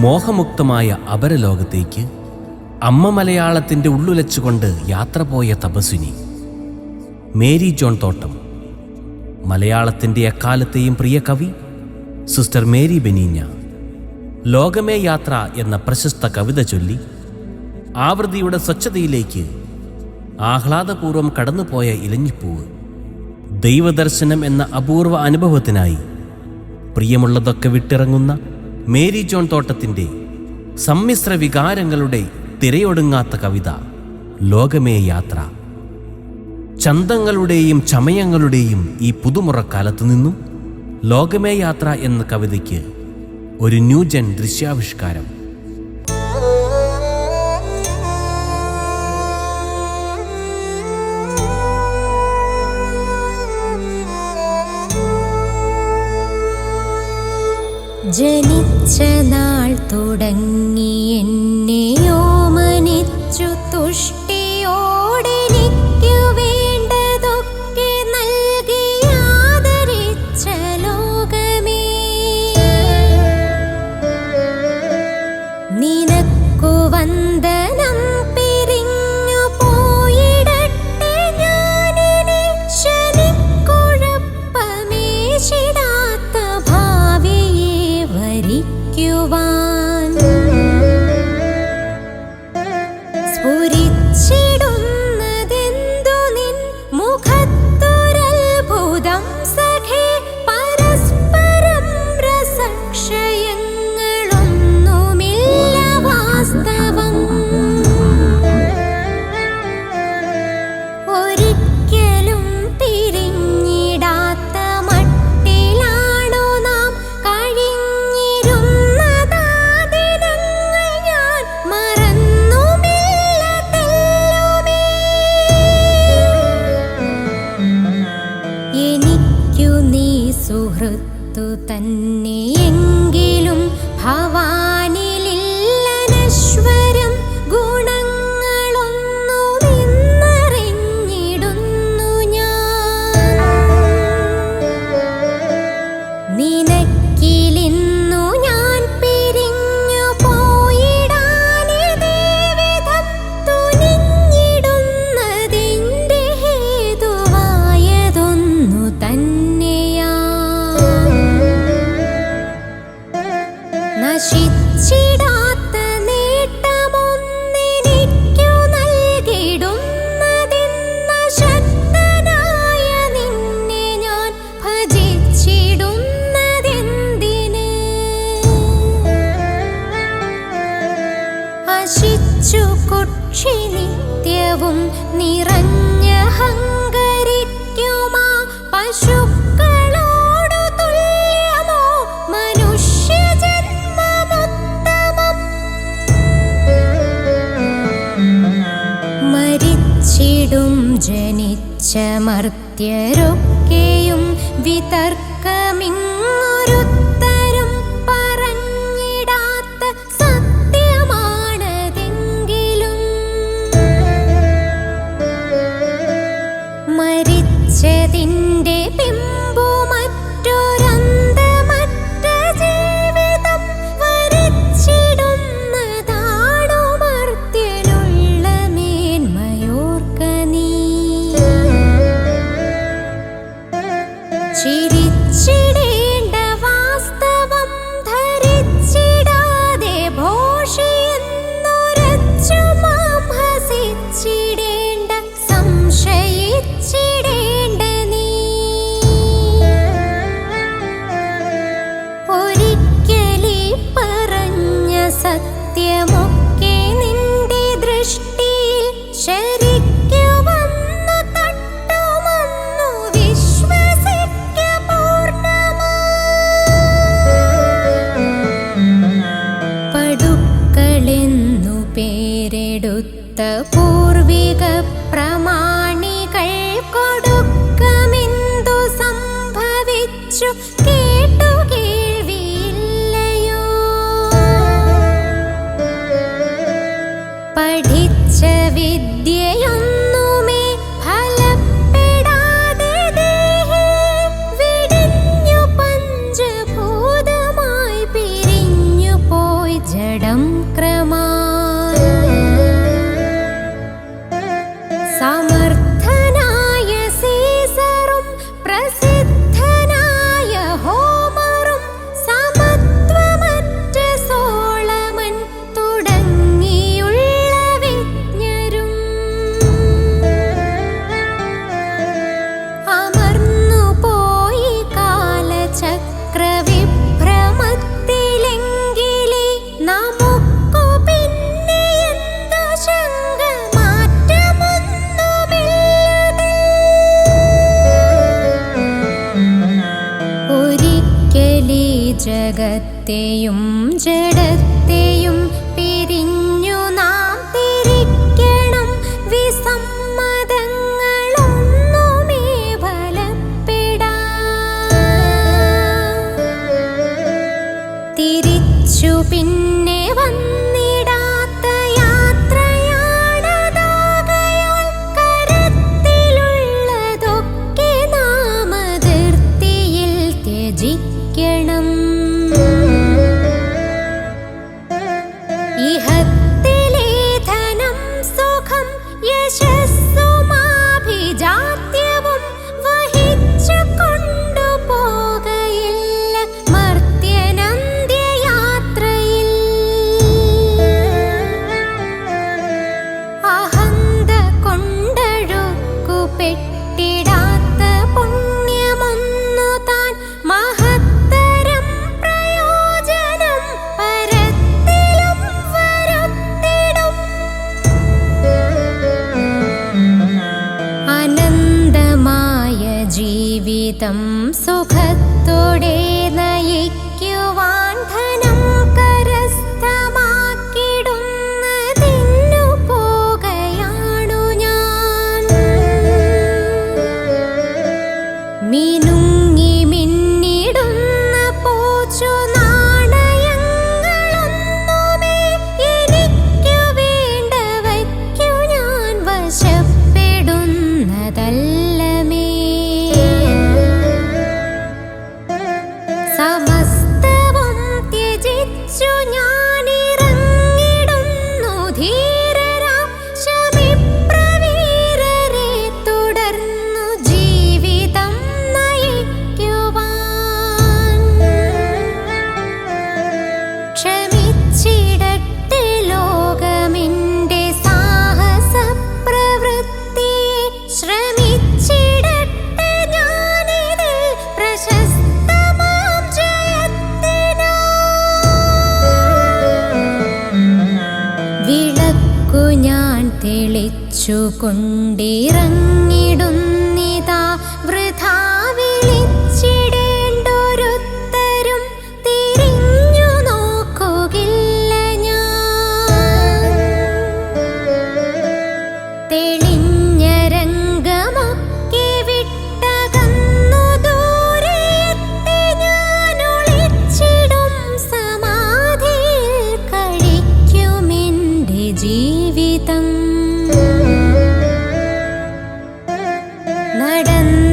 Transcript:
മോഹമുക്തമായ അപരലോകത്തേക്ക് അമ്മ മലയാളത്തിൻ്റെ ഉള്ളുലച്ചുകൊണ്ട് യാത്ര പോയ തപസ്വിനി മേരി ജോൺ തോട്ടം. മലയാളത്തിൻ്റെ എക്കാലത്തെയും പ്രിയ കവി സിസ്റ്റർ മേരി ബെനീഞ്ഞ ലോകമേ യാത്ര എന്ന പ്രശസ്ത കവിത ചൊല്ലി ആവൃത്തിയുടെ സ്വച്ഛതയിലേക്ക് ആഹ്ലാദപൂർവം കടന്നുപോയ ഇലഞ്ഞിപ്പൂവ്. ദൈവദർശനം എന്ന അപൂർവ അനുഭവത്തിനായി പ്രിയമുള്ളതൊക്കെ വിട്ടിറങ്ങുന്ന മേരി ജോൺ തോട്ടത്തിൻ്റെ സമ്മിശ്ര വികാരങ്ങളുടെ തിരയൊടുങ്ങാത്ത കവിത ലോകമേ യാത്ര. ചന്തങ്ങളുടെയും ചമയങ്ങളുടെയും ഈ പുതുമുറക്കാലത്തു നിന്നും ലോകമേ യാത്ര എന്ന കവിതയ്ക്ക് ഒരു ന്യൂജൻ ദൃശ്യാവിഷ്കാരം. ജനിച്ച നാൾ തുടങ്ങി എന്നെ ഓമനിച്ചു തുഷ്ടിയോടെനിക്കു വേണ്ടതൊക്കെ നൽകി ആദരിച്ച ലോകമേ, നിനക്കു വന്ദനം. പിരിഞ്ഞു പോയിടട്ടെ ഞാനിനി ശനിക്കുഴപ്പമേശിടാത്ത ഭാവിയെ വരിക്കുവാൻ. സ്ഫുരിച്ചിടുന്നതെന്തു നിൻ മുഖത്തൊരത്ഭുതം സഖേ, പരസ്പരം രസക്ഷയങ്ങളൊന്നുമില്ല വാസ്തവം. ഒരിക്കലും പിരിഞ്ഞിടാത്ത മട്ടിലാണു നാം കഴിഞ്ഞിരുന്നതാ ദിനങ്ങൾ, ഞാൻ മറന്നുമില്ല തെല്ലുമേ. എനിക്കു നീ സുഹൃത്തു തന്നെയെങ്കിലും ഭവാനിലില്ല നശ്വരം. ഗുണങ്ങളൊന്നുമിന്നറിഞ്ഞിടുന്നു ഞാൻ. നിനക്കിലിന്നു ഞാൻ പിരിഞ്ഞു പോയിടാനിതേ വിധം തുനിഞ്ഞിടുന്നതിൻ്റെ ഹേതുവായതൊന്നു തന്നെയാ. നശിച്ചിടാത്ത നേട്ടമൊന്നെനിക്കു നൽകിടുന്നതിന്ന ശക്തനായ നിന്നെ ഞാൻ ഭജിച്ചിടുന്നതെന്തിന്? അശിച്ചു കുക്ഷി നിത്യവും നിറഞ്ഞ ഹങ്കരിക്കുമാ പശുക്കളോടു തുല്യമോ മനുഷ്യജന്മമുത്തമം? മരിച്ചിടും ജനിച്ച മർത്യരൊക്കെയും വിതർക്കമിങ്ങൊരുത്തരം പറഞ്ഞിടാത്ത സത്യമാണതെങ്കിലും, മരിച്ചതിൻ്റെ പിമ്പു മറ്റൊരന്തമറ്റ ജീവിതം വരച്ചിടുന്നതാണു മർത്യലുള്ള മേന്മയോർക്ക നീ. ചിരിച്ചിടേണ്ട വാസ്തവം ധരിച്ചിടാതെ ഭോഷിയെന്നുരച്ചു മാം ഹസിച്ചിടേണ്ട സംശയിച്ചിടേണ്ട നീ. ഒരിക്കലീ പറഞ്ഞ സത്യമൊക്കെ നിന്റെ ദൃഷ്ടിയിൽ ശരിക്കു വന്നു തട്ടുമെന്നു വിശ്വസിക്ക പൂർണ്ണമായി. പടുക്കളെന്നു പേരെടുത്ത പൂർവിക പ്രമാണികൾ കൊടുക്കമെന്തു സംഭവിച്ചു കേട്ടു കേൾവിയില്ലയോ? പഠിച്ച വിദ്യയൊന്നുമേ ഫലപ്പെടാതെ ദേഹി വിടിഞ്ഞു പഞ്ചഭൂതമായി പിരിഞ്ഞു പോയി ജഗത്തെയും ജഡത്തെയും പിരിഞ്ഞു നാം തിരിക്കണം. വിസമ്മതങ്ങളൊന്നുമേ ഫലപ്പെടാ. തിരിച്ചു പിന്നെ വന്നിടാത്ത യാത്രയാണതാകയാൽ കരത്തിലുള്ളതൊക്കെ നാം അതിർത്തിയിൽ ത്യജിക്കണം. ഇഹത്തിലെ ധനം സുഖം യശസ്സുമാഭിജാത്യവും വഹിച്ചു കൊണ്ടുപോകയില്ല മർത്യനന്ത്യയാത്രയിൽ. അഹന്ത കൊണ്ടഴുക്കുപെട്ടിടാത്ത പുണ്യമൊന്നു താൻ മഹത്തരം പ്രയോജനം പരത്തിലും വരുത്തിടും. അനന്തമായ ജീവിതം സുഖത്തോടെ നയിക്കുവാൻ ധനം കരസ്ഥമാക്കിടുന്നതിന്നു പോകയാണു ഞാൻ. മിനുങ്ങി മിന്നിടുന്ന പോച്ചു നാണയങ്ങളൊന്നുമേ എനിക്കു വേണ്ടവയ്ക്കു ഞാൻ വശപ്പെടുന്നതല്ലമേ. സമസ്തവും ത്യജിച്ചു ഞാനിറങ്ങിടുന്നു ധീരരാം ശമിപ്രവീരരെ തുടർന്നു ജീവിതം നയിക്കുവാൻ. ക്ഷമിച്ചിടട്ടെ ലോകമെന്റെ സാഹസപ്രവൃത്തിയെ. ശ്രമിച്ചിടട്ടെ ഞാനിതിൽ പ്രശസ്തമാം ജയത്തിനായി. വിളക്കു ഞാൻ തെളിച്ചു കൊണ്ടിറങ്ങിടുന്നിതാ. വൃഥാ വിളിച്ചിടേണ്ടൊരുത്തരും തിരിഞ്ഞു നോക്കുകില്ല ഞാൻ. തെളിഞ്ഞ രംഗമൊക്കെ വിട്ടകന്നു ദൂരെ എത്തി ഞാൻ ഒളിച്ചിടും സമാധിയിൽ കഴിക്കുമെന്റെ ജീവിതം. നടന്ന